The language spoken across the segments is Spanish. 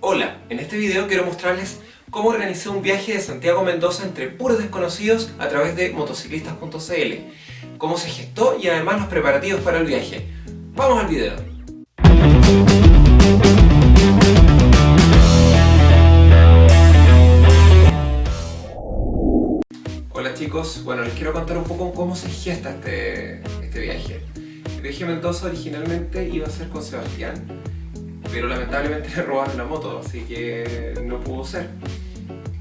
Hola, en este video quiero mostrarles cómo organicé un viaje de Santiago a Mendoza entre puros desconocidos a través de motociclistas.cl, cómo se gestó y además los preparativos para el viaje. ¡Vamos al video! Hola chicos, bueno, les quiero contar un poco cómo se gesta este viaje. El viaje a Mendoza originalmente iba a ser con Sebastián, pero lamentablemente le robaron la moto, así que no pudo ser.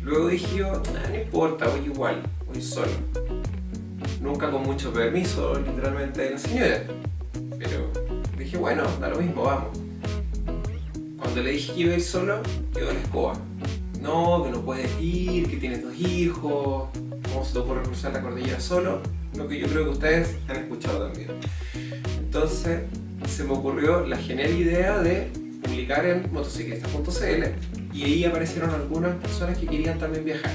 Luego dije yo, no importa, voy igual, voy solo. Nunca con mucho permiso, literalmente, de la señora. Pero dije, bueno, da lo mismo, vamos. Cuando le dije que iba a ir solo, quedó la escoba. No, que no puedes ir, que tienes 2 hijos, ¿cómo se te ocurre cruzar la cordillera solo? Lo que yo creo que ustedes han escuchado también. Entonces, se me ocurrió la genial idea de publicar en motociclistas.cl y ahí aparecieron algunas personas que querían también viajar.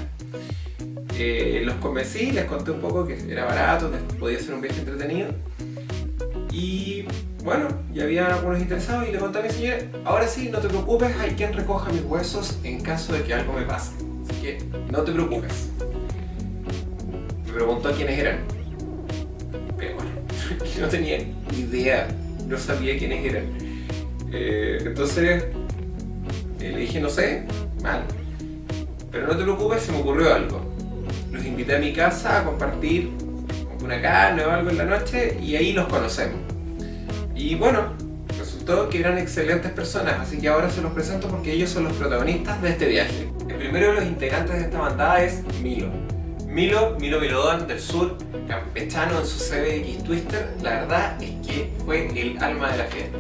Los convencí, les conté un poco que era barato, que podía ser un viaje entretenido y bueno, ya había algunos interesados y le conté a mi señora, ahora sí, no te preocupes, hay quien recoja mis huesos en caso de que algo me pase, así que no te preocupes. Me preguntó quiénes eran, pero bueno, yo no tenía ni idea, no sabía quiénes eran. Entonces le dije, no sé, mal, pero no te preocupes, se me ocurrió algo. Los invité a mi casa a compartir una carne o algo en la noche y ahí los conocemos. Y bueno, resultó que eran excelentes personas, así que ahora se los presento porque ellos son los protagonistas de este viaje. El primero de los integrantes de esta bandada es Milo. Milo Milodón del sur, campechano en su CBX Twister, la verdad es que fue el alma de la fiesta.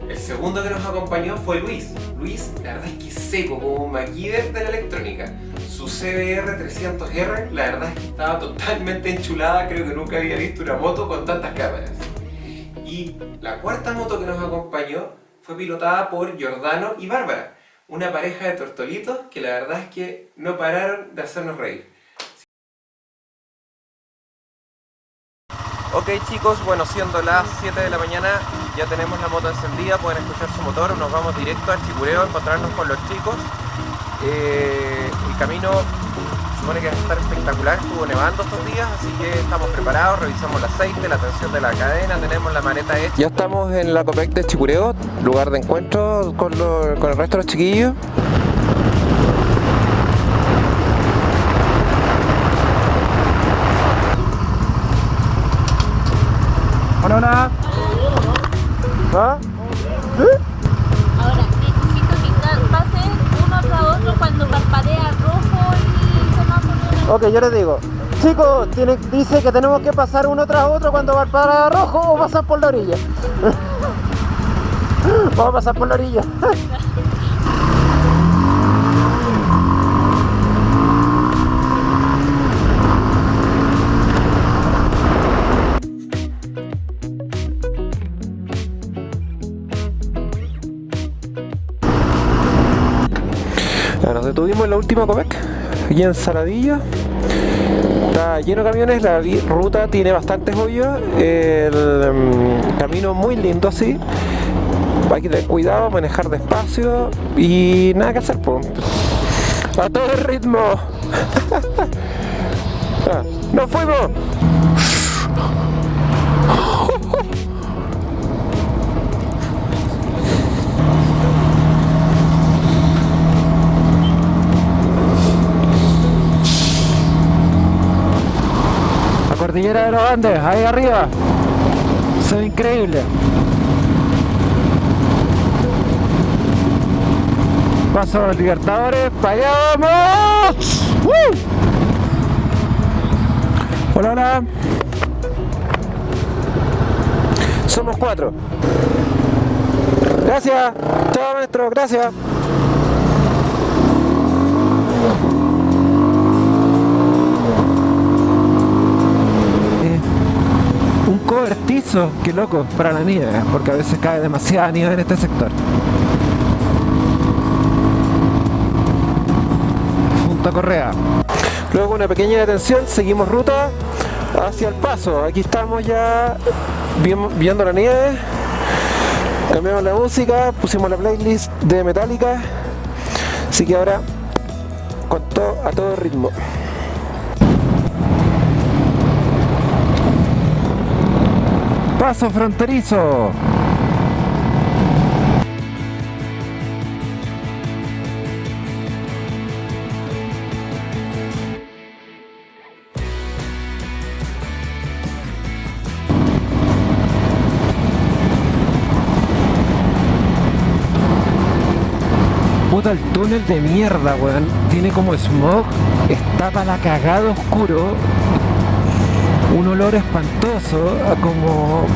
El segundo que nos acompañó fue Luis. Luis, la verdad es que seco, como un MacGyver de la electrónica. Su CBR 300R, la verdad es que estaba totalmente enchulada, creo que nunca había visto una moto con tantas cámaras. Y la cuarta moto que nos acompañó fue pilotada por Giordano y Bárbara, una pareja de tortolitos que la verdad es que no pararon de hacernos reír. Ok chicos, bueno, siendo las 7 de la mañana ya tenemos la moto encendida, pueden escuchar su motor, nos vamos directo al Chicureo a encontrarnos con los chicos. El camino supone que va a estar espectacular, estuvo nevando estos días, así que estamos preparados, revisamos el aceite, la tensión de la cadena, tenemos la maleta hecha. Ya estamos en la Copec de Chicureo, lugar de encuentro con el resto de los chiquillos. Hola, hola. ¿Ah? ¿Sí? Ahora, necesito que pasen uno tras otro cuando parpadea rojo y semáforo. Ok, yo les digo, chicos, dice que tenemos que pasar uno tras otro cuando parpadea rojo o pasar por la orilla. Vamos a pasar por la orilla. Nos detuvimos en la última Copec, aquí en Saladillo. Está lleno de camiones, la ruta tiene bastantes hoyos, el camino muy lindo, sí. Hay que tener cuidado, manejar despacio y nada que hacer, pues. A todo el ritmo. ¡Nos fuimos! Cordillera de los Andes, ahí arriba, son increíbles. Paso a los Libertadores, para allá vamos. Hola, hola. Somos 4. Gracias. Chao maestro, gracias. Un cobertizo, qué loco, para la nieve, porque a veces cae demasiada nieve en este sector. Punta Correa. Luego una pequeña detención, seguimos ruta hacia el paso. Aquí estamos ya viendo la nieve. Cambiamos la música, pusimos la playlist de Metallica, así que ahora a todo ritmo. Paso fronterizo. Puta, el túnel de mierda, weón. Tiene como smog, está para la cagada oscuro. Un olor espantoso, a como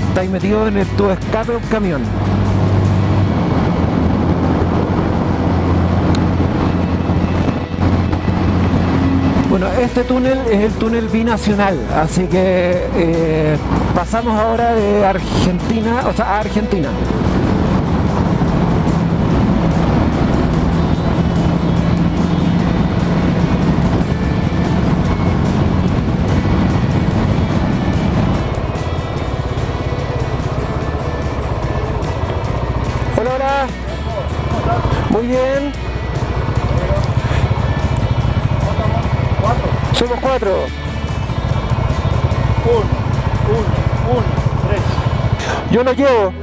estáis metido en el tubo de escape de un camión. Bueno, este túnel es el túnel binacional, así que pasamos ahora de Argentina, a Argentina. Hola. Muy bien. Somos 4. 1, 3. Yo no llevo.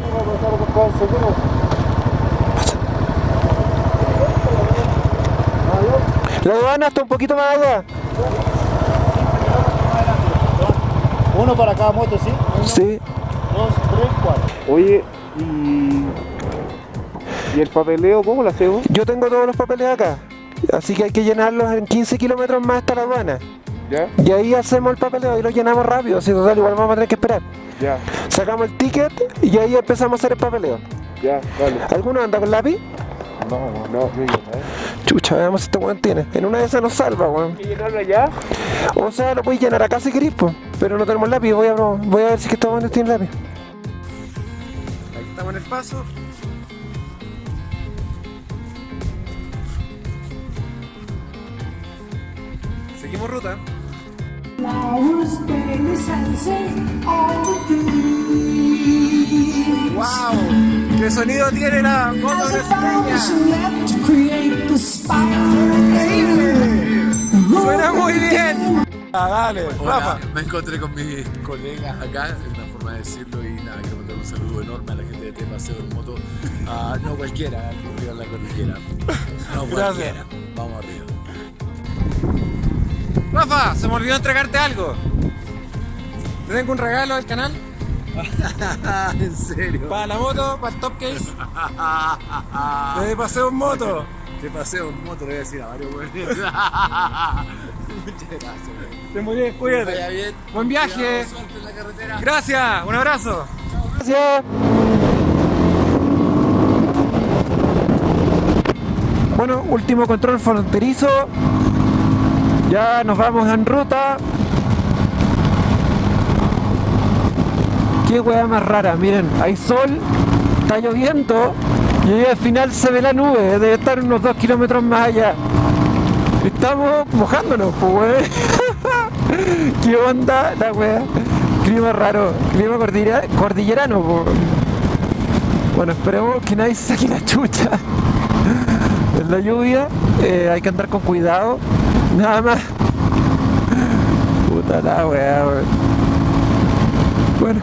La aduana está un poquito más allá. Uno para cada moto, ¿sí? 1, Sí. 2, 3, 4. Oye, ¿y el papeleo cómo lo hacemos? Yo tengo todos los papeles acá, así que hay que llenarlos en 15 kilómetros más hasta la aduana. ¿Ya? Y ahí hacemos el papeleo y lo llenamos rápido, así total igual vamos a tener que esperar. Ya, Sacamos el ticket y ahí empezamos a hacer el papeleo. ya, dale. ¿Alguno anda con lápiz? No, Chucha, veamos si este weón tiene. En una de esas nos salva, weón. ¿Hay que llenarlo ya? O sea, lo podéis llenar acá si queréis, pues. Pero no tenemos lápiz, voy a ver si que estos weones tienen lápiz. Aquí estamos en el paso. Seguimos ruta. ¡Wow! ¿Qué sonido tiene la moto brasileña? ¡Increíble! ¡Suena muy bien! Dale, Rafa. Me encontré con mis colegas acá, es una forma de decirlo, y nada, quiero mandar un saludo enorme a la gente de Te Paseo en Moto. No cualquiera, arriba en la cordillera. No cualquiera. Vamos arriba. Rafa, se me olvidó entregarte algo. Te tengo un regalo del canal. ¿En serio? Para la moto, para el top case. Te paseo en moto. Te Paseo en Moto, le voy a decir a varios güeyes. Muchas gracias, güey. Te muy bien, Que vaya cuídate. bien. Buen viaje. Cuidado, suerte en la carretera. Gracias, un abrazo. Gracias. Bueno, último control fronterizo. Ya nos vamos en ruta. Qué hueá más rara, miren, hay sol, está lloviendo y ahí al final se ve la nube, debe estar unos 2 kilómetros más allá. Estamos mojándonos, pues weón. ¿Qué onda la weá? Clima raro, clima cordillerano, pues. Bueno, esperemos que nadie se saque la chucha. En la lluvia hay que andar con cuidado, nada más. Puta la weá, weón. Bueno.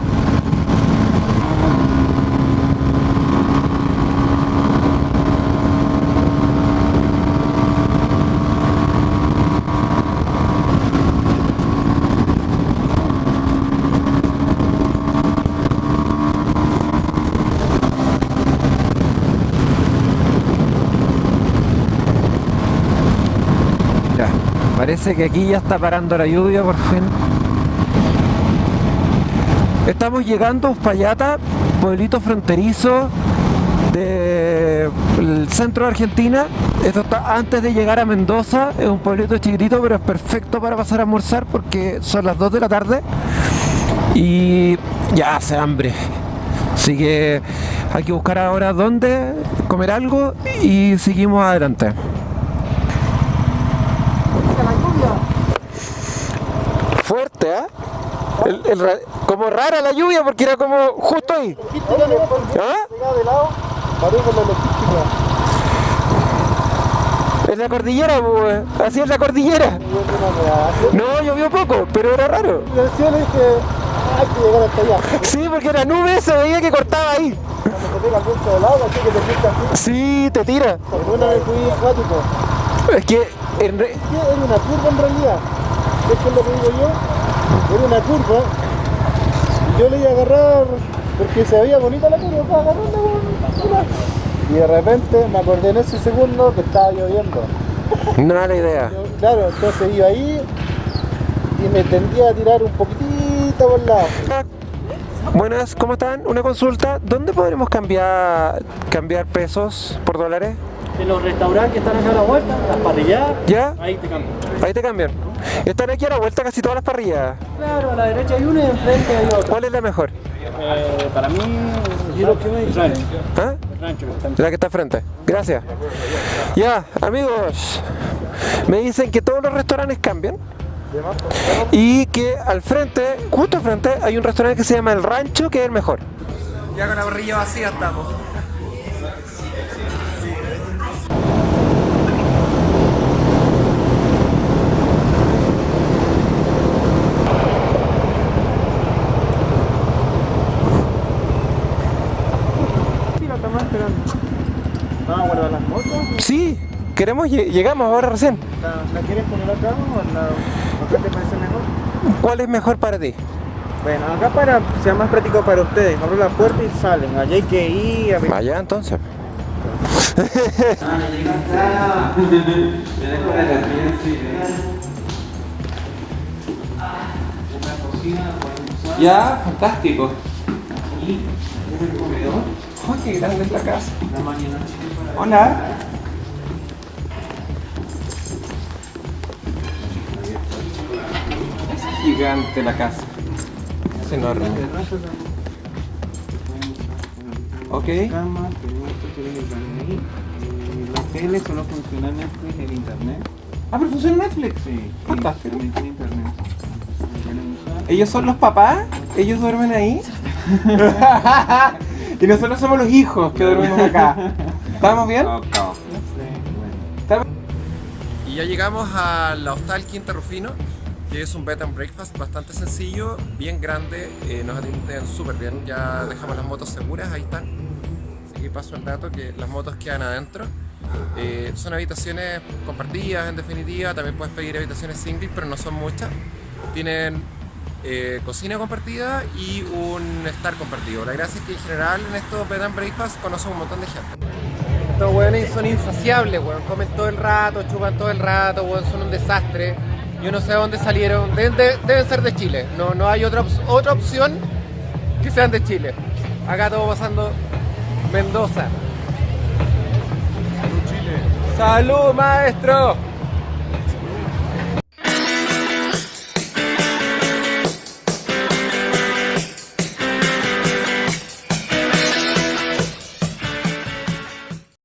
Ya, parece que aquí ya está parando la lluvia por fin. Estamos llegando a Uspallata, pueblito fronterizo del centro de Argentina. Esto está antes de llegar a Mendoza, es un pueblito chiquitito, pero es perfecto para pasar a almorzar porque son las 2 de la tarde y ya hace hambre. Así que hay que buscar ahora dónde comer algo y seguimos adelante. Fuerte, ¿eh? como rara la lluvia porque era como justo ahí. ¿Ah? de lado, paré por la logística. En la cordillera, pues, así es la cordillera. No, llovió poco, pero era raro. Y el cielo dije, hay que llegar hasta allá. Sí, porque la nube se veía que cortaba ahí. Cuando se pega el viento del agua, así que te pinta así. Sí, te tira. Una vez fui acuático. Es que Era una curva en realidad. Eso es lo que digo yo. Era una curva. Y yo le iba a agarrar porque se veía bonita la curva, estaba agarrando con... Y de repente me acordé en ese segundo que estaba lloviendo. no era la idea. Claro, entonces iba ahí y me tendía a tirar un poquitito por el lado. Buenas, ¿cómo están? Una consulta. ¿Dónde podremos cambiar pesos por dólares? En los restaurantes que están acá a la vuelta, las parrilladas, ¿Ya? ahí te cambian. Ahí te cambian. Están aquí a la vuelta casi todas las parrillas. Claro, a la derecha hay una y enfrente hay otra. ¿Cuál es la mejor? Para mí, el rancho. ¿Ah? El rancho que está La que está al frente. Gracias. Ya, amigos. Me dicen que todos los restaurantes cambian. Y que al frente, justo al frente, hay un restaurante que se llama El Rancho, que es el mejor. Ya con la parrilla vacía estamos. ¿Vamos a guardar las motos? Sí, llegamos ahora recién. ¿La quieres poner acá o acá te parece mejor? ¿Cuál es mejor para ti? Bueno, acá para que sea más práctico para ustedes, abro la puerta y salen. Allá hay que ir a ver. Vaya entonces. Ya, fantástico. ¿Y el comedor? ¡Oh, qué grande es la casa! Hola. Es gigante la casa. Es enorme. Ok. Cama, tenemos que tener el baño ahí. La tele solo funciona Netflix y el internet. Ah, pero funciona Netflix. Sí, Fantástico. también tiene internet. ¿Ellos son los papás? ¿Ellos duermen ahí? Y nosotros somos los hijos que dormimos acá. ¿Estamos bien? Y ya llegamos a la Hostal Quinta Rufino, que es un bed and breakfast bastante sencillo, bien grande, nos atienden súper bien, ya dejamos las motos seguras, ahí están. Así que paso el dato que las motos quedan adentro. Son habitaciones compartidas en definitiva, también puedes pedir habitaciones single, pero no son muchas. Tienen cocina compartida y un estar compartido. La gracia es que en general en estos bed and breakfast conocen un montón de gente. Estos weones son insaciables, weón. Comen todo el rato, chupan todo el rato, weón. Son un desastre. Yo no sé de dónde salieron. Deben ser de Chile. No hay otra opción que sean de Chile. Acá todo pasando Mendoza. ¡Salud, Chile! ¡Salud, maestro!